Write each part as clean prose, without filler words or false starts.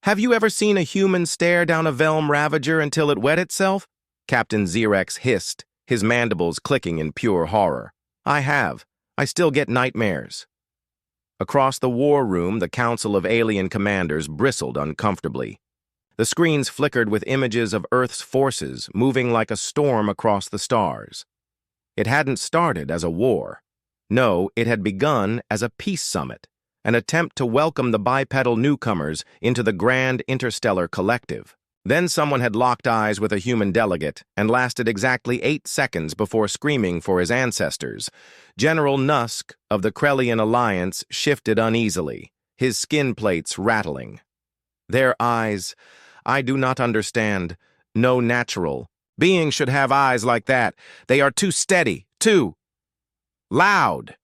Have you ever seen a human stare down a Velm Ravager until it wet itself? Captain Xerex hissed, his mandibles clicking in pure horror. I have. I still get nightmares. Across the war room, the Council of Alien Commanders bristled uncomfortably. The screens flickered with images of Earth's forces moving like a storm across the stars. It hadn't started as a war. No, it had begun as a peace summit, an attempt to welcome the bipedal newcomers into the grand interstellar collective. Then someone had locked eyes with a human delegate and lasted exactly 8 seconds before screaming for his ancestors. General Nusk of the Krellian Alliance shifted uneasily, his skin plates rattling. Their eyes, I do not understand. No natural being should have eyes like that. They are too steady, too loud.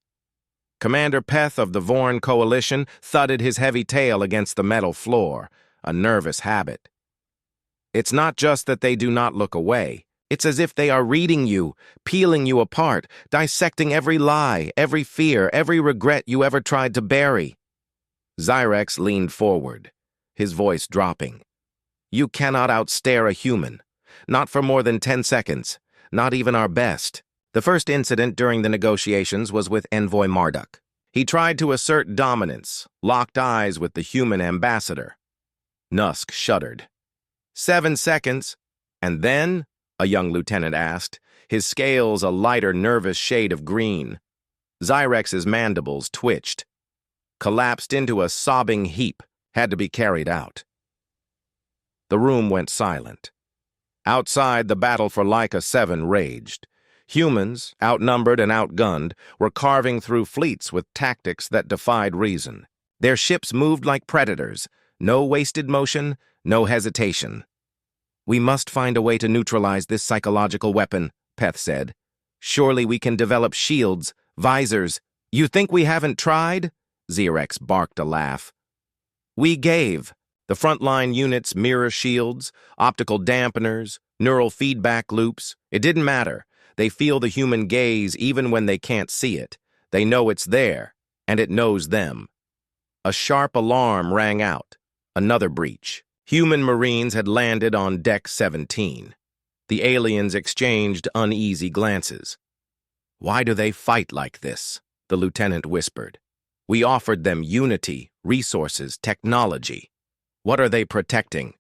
Commander Peth of the Vorn Coalition thudded his heavy tail against the metal floor, a nervous habit. It's not just that they do not look away. It's as if they are reading you, peeling you apart, dissecting every lie, every fear, every regret you ever tried to bury. Xerex leaned forward, his voice dropping. You cannot outstare a human. Not for more than 10 seconds. Not even our best. The first incident during the negotiations was with Envoy Marduk. He tried to assert dominance, locked eyes with the human ambassador. Nusk shuddered. 7 seconds. And then, a young lieutenant asked, his scales a lighter nervous shade of green. Xerex's mandibles twitched. Collapsed into a sobbing heap, had to be carried out. The room went silent. Outside, the battle for Laika 7 raged. Humans, outnumbered and outgunned, were carving through fleets with tactics that defied reason. Their ships moved like predators. No wasted motion, no hesitation. We must find a way to neutralize this psychological weapon, Peth said. Surely we can develop shields, visors. You think we haven't tried? Xerex barked a laugh. We gave. The frontline units mirror shields, optical dampeners, neural feedback loops. It didn't matter. They feel the human gaze even when they can't see it. They know it's there, and it knows them. A sharp alarm rang out. Another breach. Human Marines had landed on Deck 17. The aliens exchanged uneasy glances. Why do they fight like this? The lieutenant whispered. We offered them unity, resources, technology. What are they protecting?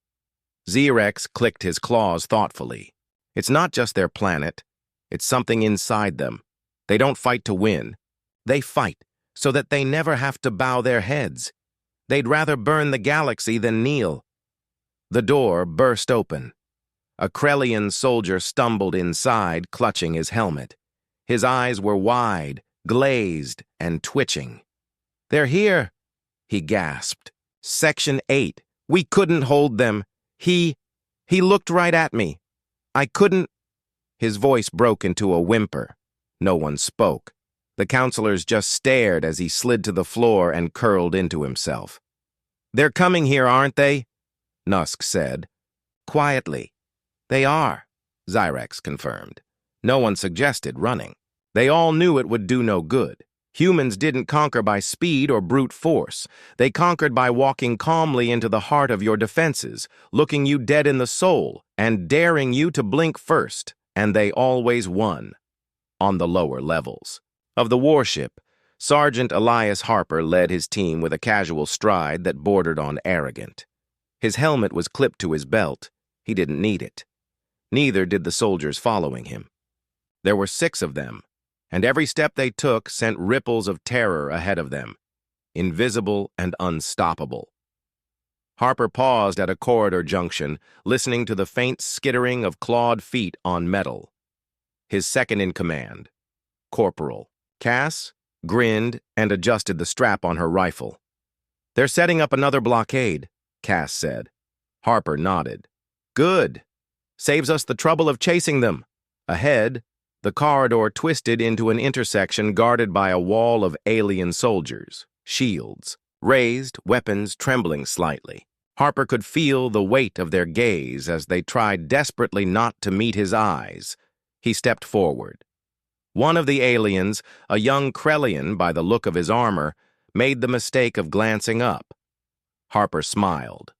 Xerex clicked his claws thoughtfully. It's not just their planet. It's something inside them. They don't fight to win. They fight so that they never have to bow their heads. They'd rather burn the galaxy than kneel. The door burst open. A Krellian soldier stumbled inside, clutching his helmet. His eyes were wide, glazed, and twitching. They're here, he gasped. Section 8. We couldn't hold them. He looked right at me. I couldn't. His voice broke into a whimper. No one spoke. The counselors just stared as he slid to the floor and curled into himself. They're coming here, aren't they? Nusk said. Quietly. They are, Xerex confirmed. No one suggested running. They all knew it would do no good. Humans didn't conquer by speed or brute force. They conquered by walking calmly into the heart of your defenses, looking you dead in the soul, and daring you to blink first. And they always won. On the lower levels. Of the warship, Sergeant Elias Harper led his team with a casual stride that bordered on arrogant. His helmet was clipped to his belt. He didn't need it. Neither did the soldiers following him. There were 6 of them, and every step they took sent ripples of terror ahead of them, invisible and unstoppable. Harper paused at a corridor junction, listening to the faint skittering of clawed feet on metal. His second-in-command, Corporal Cass, grinned and adjusted the strap on her rifle. They're setting up another blockade, Cass said. Harper nodded. Good. Saves us the trouble of chasing them. Ahead, the corridor twisted into an intersection guarded by a wall of alien soldiers, shields, raised, weapons trembling slightly. Harper could feel the weight of their gaze as they tried desperately not to meet his eyes. He stepped forward. One of the aliens, a young Krellian by the look of his armor, made the mistake of glancing up. Harper smiled.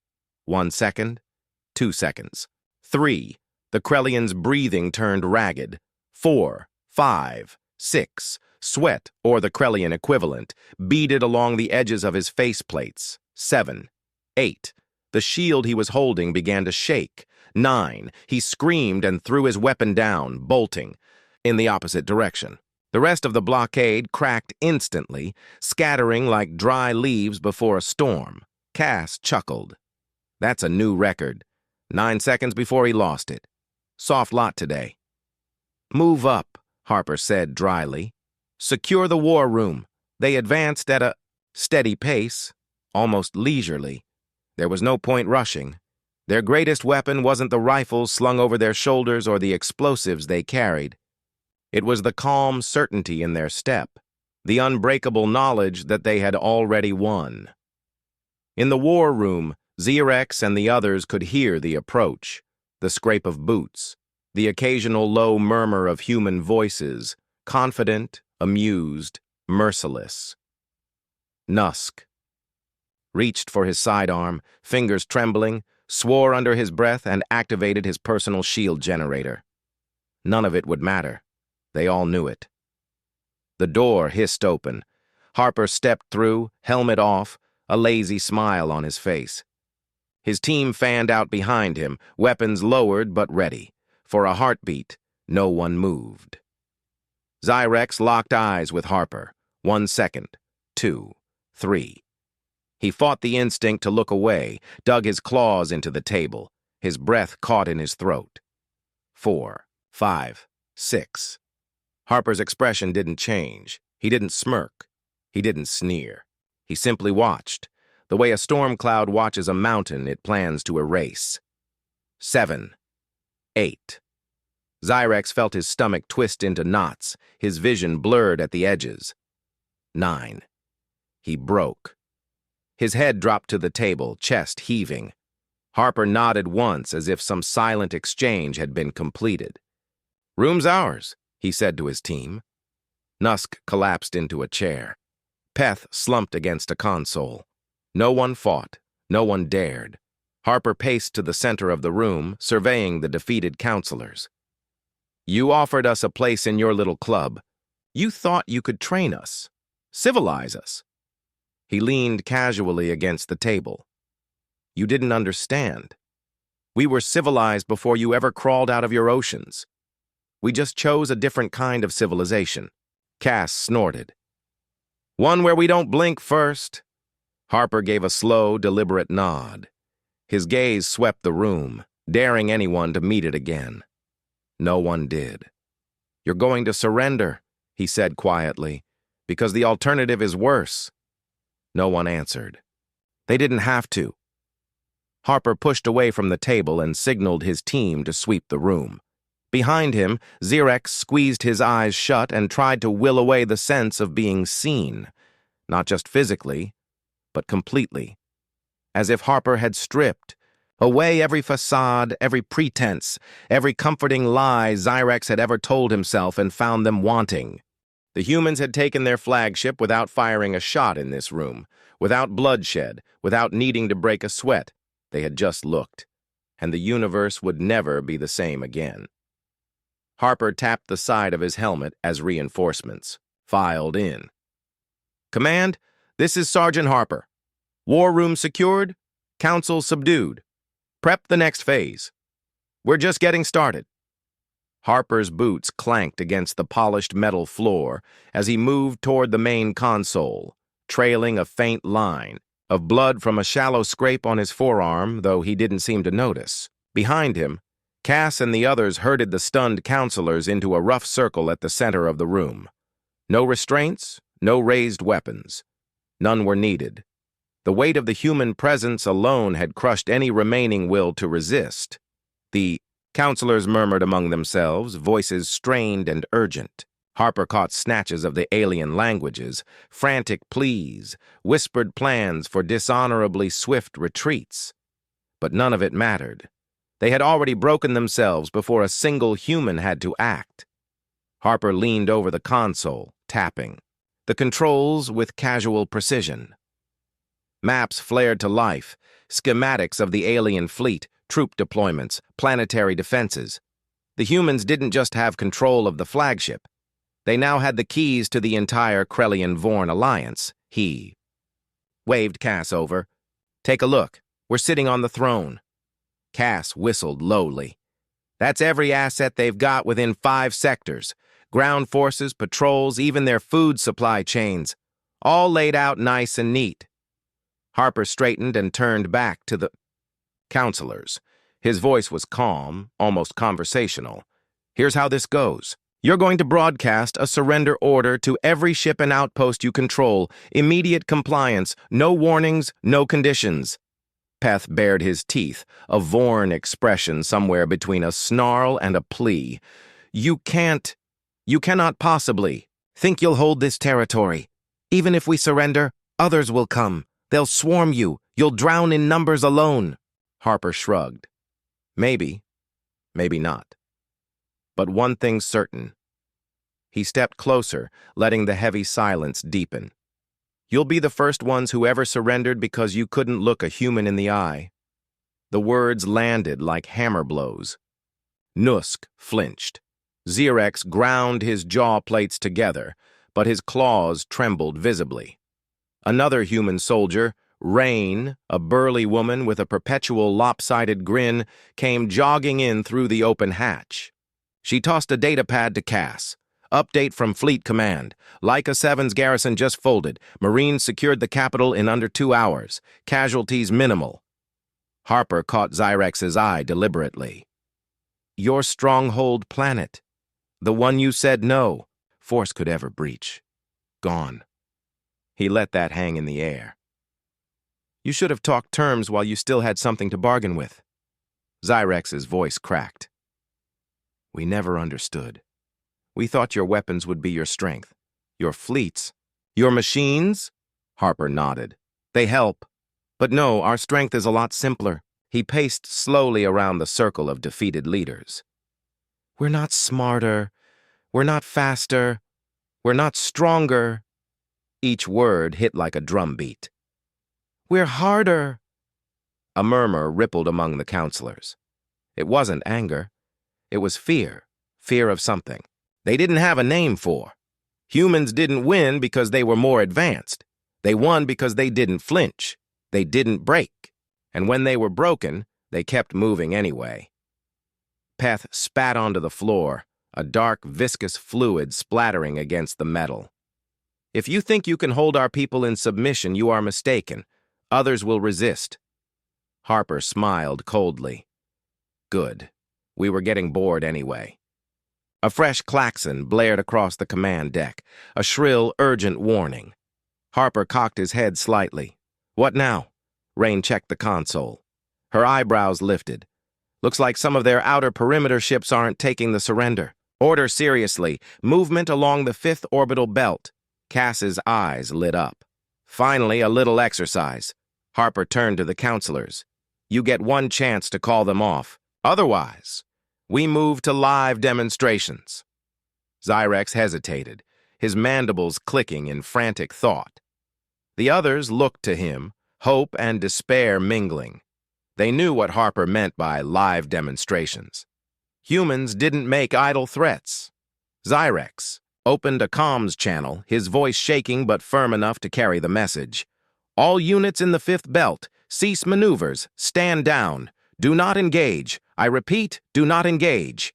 1 second, 2 seconds. 3. The Krellian's breathing turned ragged. 4, 5, 6. Sweat, or the Krellian equivalent, beaded along the edges of his faceplates. 7, 8. The shield he was holding began to shake. 9. He screamed and threw his weapon down, bolting in the opposite direction. The rest of the blockade cracked instantly, scattering like dry leaves before a storm. Cass chuckled. That's a new record. 9 seconds before he lost it. Soft lot today. Move up, Harper said dryly. Secure the war room. They advanced at a steady pace, almost leisurely. There was no point rushing. Their greatest weapon wasn't the rifles slung over their shoulders or the explosives they carried. It was the calm certainty in their step, the unbreakable knowledge that they had already won. In the war room, Xerex and the others could hear the approach, the scrape of boots, the occasional low murmur of human voices, confident, amused, merciless. Nusk reached for his sidearm, fingers trembling, swore under his breath, and activated his personal shield generator. None of it would matter. They all knew it. The door hissed open. Harper stepped through, helmet off, a lazy smile on his face. His team fanned out behind him, weapons lowered but ready. For a heartbeat, no one moved. Xerex locked eyes with Harper. 1 second, 2, 3. He fought the instinct to look away, dug his claws into the table. His breath caught in his throat. 4, 5, 6. Harper's expression didn't change. He didn't smirk. He didn't sneer. He simply watched, the way a storm cloud watches a mountain it plans to erase. 7, 8. Xerex felt his stomach twist into knots, his vision blurred at the edges. 9. He broke. His head dropped to the table, chest heaving. Harper nodded once as if some silent exchange had been completed. "Room's ours," he said to his team. Nusk collapsed into a chair. Peth slumped against a console. No one fought. No one dared. Harper paced to the center of the room, surveying the defeated counselors. "You offered us a place in your little club. You thought you could train us, civilize us." He leaned casually against the table. "You didn't understand. We were civilized before you ever crawled out of your oceans. We just chose a different kind of civilization." Cass snorted. "One where we don't blink first." Harper gave a slow, deliberate nod. His gaze swept the room, daring anyone to meet it again. No one did. "You're going to surrender," he said quietly, "because the alternative is worse." No one answered. They didn't have to. Harper pushed away from the table and signaled his team to sweep the room. Behind him, Xerex squeezed his eyes shut and tried to will away the sense of being seen, not just physically, but completely, as if Harper had stripped away every facade, every pretense, every comforting lie Xerex had ever told himself and found them wanting. The humans had taken their flagship without firing a shot in this room, without bloodshed, without needing to break a sweat. They had just looked, and the universe would never be the same again. Harper tapped the side of his helmet as reinforcements filed in. "Command, this is Sergeant Harper. War room secured, council subdued. Prep the next phase. We're just getting started." Harper's boots clanked against the polished metal floor as he moved toward the main console, trailing a faint line of blood from a shallow scrape on his forearm, though he didn't seem to notice. Behind him, Cass and the others herded the stunned counselors into a rough circle at the center of the room. No restraints, no raised weapons. None were needed. The weight of the human presence alone had crushed any remaining will to resist. The counselors murmured among themselves, voices strained and urgent. Harper caught snatches of the alien languages, frantic pleas, whispered plans for dishonorably swift retreats. But none of it mattered. They had already broken themselves before a single human had to act. Harper leaned over the console, tapping the controls with casual precision. Maps flared to life, schematics of the alien fleet, troop deployments, planetary defenses. The humans didn't just have control of the flagship. They now had the keys to the entire Krellian-Vorn alliance. He waved Cass over. "Take a look. We're sitting on the throne." Cass whistled lowly. "That's every asset they've got within 5 sectors. Ground forces, patrols, even their food supply chains. All laid out nice and neat." Harper straightened and turned back to the counselors. His voice was calm, almost conversational. "Here's how this goes. You're going to broadcast a surrender order to every ship and outpost you control. Immediate compliance, no warnings, no conditions." Peth bared his teeth, a Vorn expression somewhere between a snarl and a plea. You cannot possibly think you'll hold this territory. Even if we surrender, others will come. They'll swarm you. You'll drown in numbers alone." Harper shrugged. Maybe, maybe not. But one thing's certain. He stepped closer, letting the heavy silence deepen. "You'll be the first ones who ever surrendered because you couldn't look a human in the eye." The words landed like hammer blows. Nusk flinched. Xerex ground his jaw plates together, but his claws trembled visibly. Another human soldier, Rain, a burly woman with a perpetual lopsided grin, came jogging in through the open hatch. She tossed a datapad to Cass. "Update from Fleet Command. Leica 7's garrison just folded. Marines secured the capital in under 2 hours. Casualties minimal." Harper caught Xerex's eye deliberately. "Your stronghold planet. The one you said no force could ever breach. Gone." He let that hang in the air. "You should have talked terms while you still had something to bargain with." Xerex's voice cracked. "We never understood. We thought your weapons would be your strength. Your fleets. Your machines?" Harper nodded. "They help. But no, our strength is a lot simpler." He paced slowly around the circle of defeated leaders. "We're not smarter. We're not faster. We're not stronger." Each word hit like a drumbeat. "We're harder." A murmur rippled among the counselors. It wasn't anger. It was fear. Fear of something they didn't have a name for. Humans didn't win because they were more advanced. They won because they didn't flinch. They didn't break. And when they were broken, they kept moving anyway. Peth spat onto the floor, a dark, viscous fluid splattering against the metal. "If you think you can hold our people in submission, you are mistaken. Others will resist." Harper smiled coldly. Good. We were getting bored anyway. A fresh klaxon blared across the command deck, a shrill, urgent warning. Harper cocked his head slightly. "What now?" Rain checked the console. Her eyebrows lifted. "Looks like some of their outer perimeter ships aren't taking the surrender. Order seriously. Movement along the 5th orbital belt." Cass's eyes lit up. "Finally, a little exercise." Harper turned to the counselors. "You get one chance to call them off. Otherwise, we move to live demonstrations." Xerex hesitated, his mandibles clicking in frantic thought. The others looked to him, hope and despair mingling. They knew what Harper meant by live demonstrations. Humans didn't make idle threats. Xerex opened a comms channel, his voice shaking but firm enough to carry the message. "All units in the 5th belt, cease maneuvers, stand down. Do not engage. I repeat, do not engage."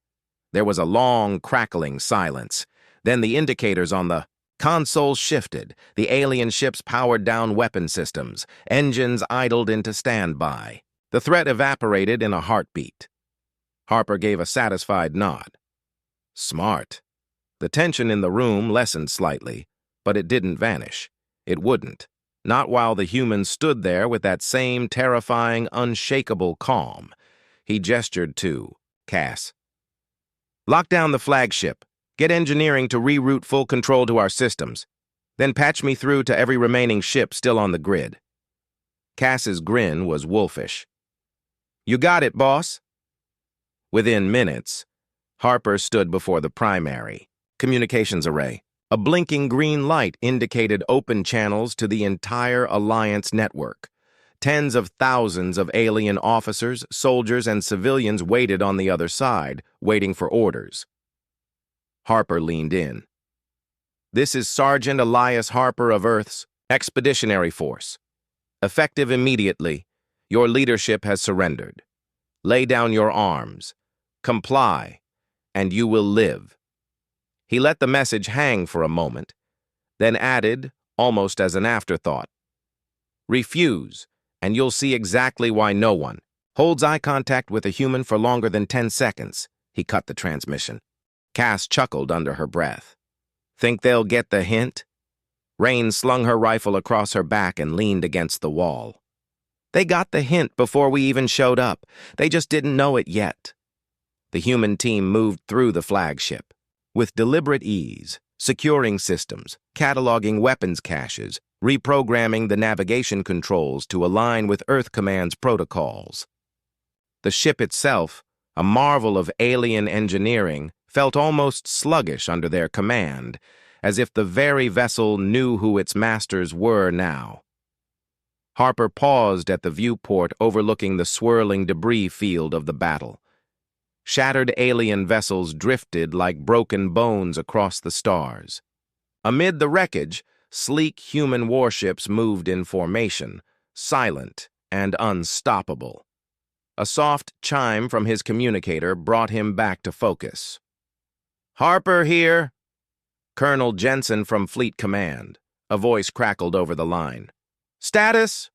There was a long, crackling silence. Then the indicators on the console shifted. The alien ships powered down weapon systems. Engines idled into standby. The threat evaporated in a heartbeat. Harper gave a satisfied nod. Smart. The tension in the room lessened slightly, but it didn't vanish. It wouldn't. Not while the humans stood there with that same terrifying, unshakable calm. He gestured to Cass. "Lock down the flagship. Get engineering to reroute full control to our systems. Then patch me through to every remaining ship still on the grid." Cass's grin was wolfish. "You got it, boss." Within minutes, Harper stood before the primary communications array. A blinking green light indicated open channels to the entire Alliance network. Tens of thousands of alien officers, soldiers, and civilians waited on the other side, waiting for orders. Harper leaned in. "This is Sergeant Elias Harper of Earth's Expeditionary Force. Effective immediately, your leadership has surrendered. Lay down your arms. Comply, and you will live." He let the message hang for a moment, then added, almost as an afterthought, "Refuse, and you'll see exactly why no one holds eye contact with a human for longer than 10 seconds. He cut the transmission. Cass chuckled under her breath. "Think they'll get the hint?" Rain slung her rifle across her back and leaned against the wall. "They got the hint before we even showed up. They just didn't know it yet." The human team moved through the flagship. With deliberate ease, securing systems, cataloging weapons caches, reprogramming the navigation controls to align with Earth Command's protocols. The ship itself, a marvel of alien engineering, felt almost sluggish under their command, as if the very vessel knew who its masters were now. Harper paused at the viewport overlooking the swirling debris field of the battle. Shattered alien vessels drifted like broken bones across the stars. Amid the wreckage, sleek human warships moved in formation, silent and unstoppable. A soft chime from his communicator brought him back to focus. "Harper here." "Colonel Jensen from Fleet Command." A voice crackled over the line. "Status?"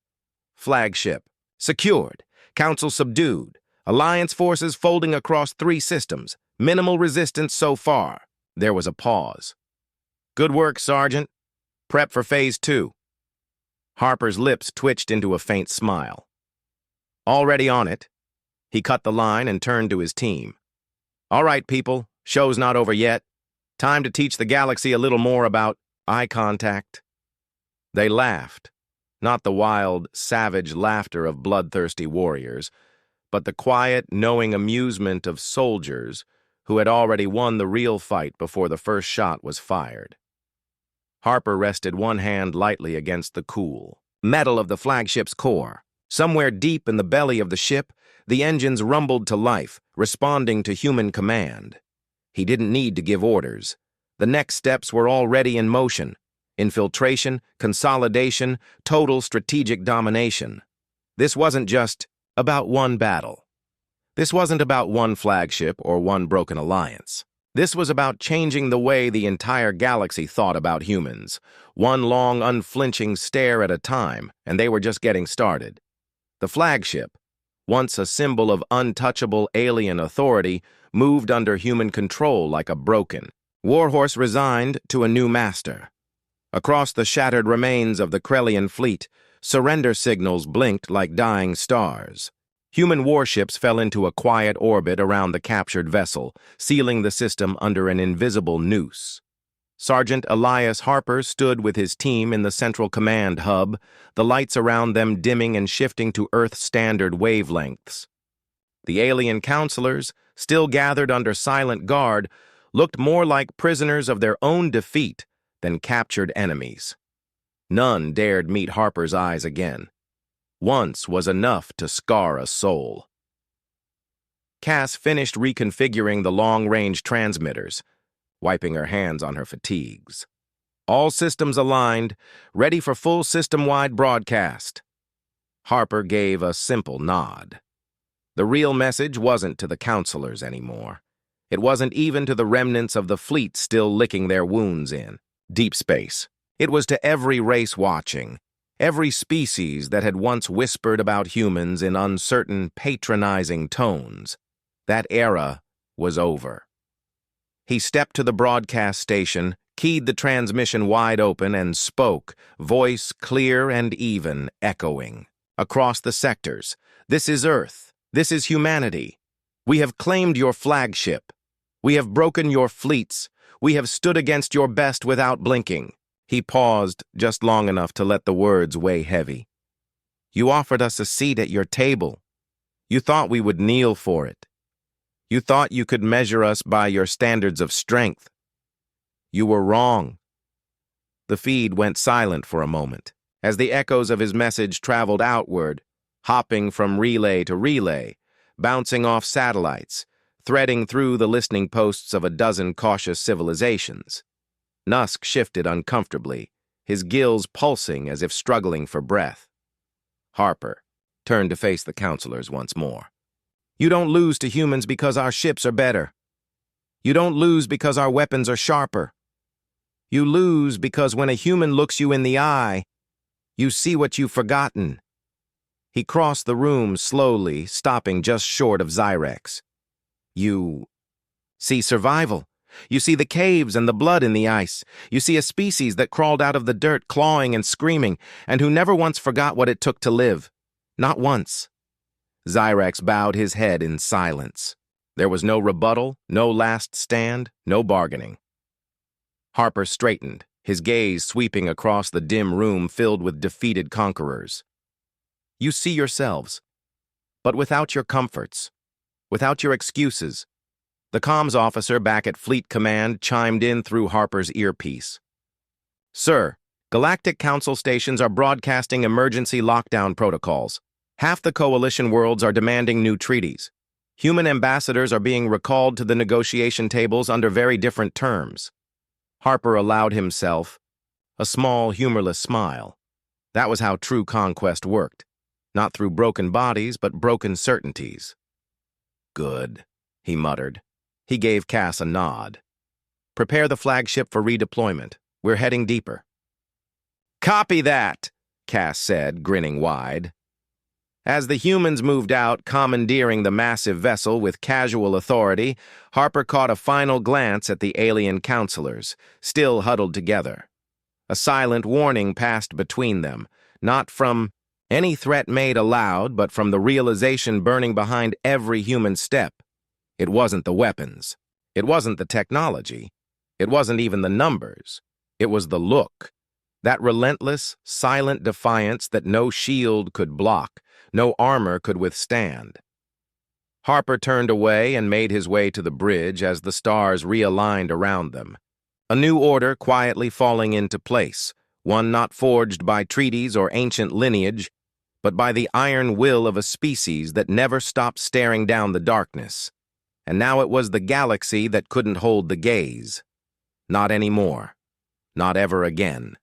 "Flagship. Secured. Council subdued. Alliance forces folding across 3 systems. Minimal resistance so far." There was a pause. "Good work, Sergeant. Prep for Phase 2. Harper's lips twitched into a faint smile. "Already on it." He cut the line and turned to his team. "All right, people. Show's not over yet. Time to teach the galaxy a little more about eye contact." They laughed. Not the wild, savage laughter of bloodthirsty warriors, but the quiet, knowing amusement of soldiers who had already won the real fight before the first shot was fired. Harper rested one hand lightly against the cool metal of the flagship's core. Somewhere deep in the belly of the ship, the engines rumbled to life, responding to human command. He didn't need to give orders. The next steps were already in motion. Infiltration, consolidation, total strategic domination. This wasn't just about one battle. This wasn't about one flagship or one broken alliance. This was about changing the way the entire galaxy thought about humans. One long, unflinching stare at a time, and they were just getting started. The flagship, once a symbol of untouchable alien authority, moved under human control like a broken warhorse resigned to a new master. Across the shattered remains of the Krellian fleet, surrender signals blinked like dying stars. Human warships fell into a quiet orbit around the captured vessel, sealing the system under an invisible noose. Sergeant Elias Harper stood with his team in the central command hub, the lights around them dimming and shifting to Earth-standard wavelengths. The alien counselors, still gathered under silent guard, looked more like prisoners of their own defeat than captured enemies. None dared meet Harper's eyes again. Once was enough to scar a soul. Cass finished reconfiguring the long-range transmitters, wiping her hands on her fatigues. All systems aligned, ready for full system-wide broadcast. Harper gave a simple nod. The real message wasn't to the counselors anymore. It wasn't even to the remnants of the fleet still licking their wounds in deep space. It was to every race watching, every species that had once whispered about humans in uncertain, patronizing tones. That era was over. He stepped to the broadcast station, keyed the transmission wide open, and spoke, voice clear and even, echoing. Across the sectors, "This is Earth. This is humanity. We have claimed your flagship. We have broken your fleets. We have stood against your best without blinking." He paused just long enough to let the words weigh heavy. "You offered us a seat at your table. You thought we would kneel for it. You thought you could measure us by your standards of strength. You were wrong." The feed went silent for a moment, As the echoes of his message traveled outward, hopping from relay to relay, bouncing off satellites, threading through the listening posts of a dozen cautious civilizations. Nusk shifted uncomfortably, his gills pulsing as if struggling for breath. Harper turned to face the counselors once more. You don't lose to humans because our ships are better. You don't lose because our weapons are sharper. You lose because when a human looks you in the eye, you see what you've forgotten. He crossed the room slowly, stopping just short of Zyrex. You see survival. You see the caves and the blood in the ice. You see a species that crawled out of the dirt, clawing and screaming, and who never once forgot what it took to live. Not once. Zyrex bowed his head in silence. There was no rebuttal, no last stand, no bargaining. Harper straightened, his gaze sweeping across the dim room filled with defeated conquerors. You see yourselves, but without your comforts, without your excuses. The comms officer back at Fleet Command chimed in through Harper's earpiece. Sir, Galactic Council stations are broadcasting emergency lockdown protocols. Half the coalition worlds are demanding new treaties. Human ambassadors are being recalled to the negotiation tables under very different terms. Harper allowed himself a small, humorless smile. That was how true conquest worked. Not through broken bodies, but broken certainties. Good, he muttered. He gave Cass a nod. Prepare the flagship for redeployment. We're heading deeper. Copy that, Cass said, grinning wide. As the humans moved out, commandeering the massive vessel with casual authority, Harper caught a final glance at the alien counselors, still huddled together. A silent warning passed between them, not from any threat made aloud, but from the realization burning behind every human step. It wasn't the weapons. It wasn't the technology. It wasn't even the numbers. It was the look. That relentless, silent defiance that no shield could block, no armor could withstand. Harper turned away and made his way to the bridge as the stars realigned around them. A new order quietly falling into place, one not forged by treaties or ancient lineage, but by the iron will of a species that never stopped staring down the darkness. And now it was the galaxy that couldn't hold the gaze. Not anymore. Not ever again.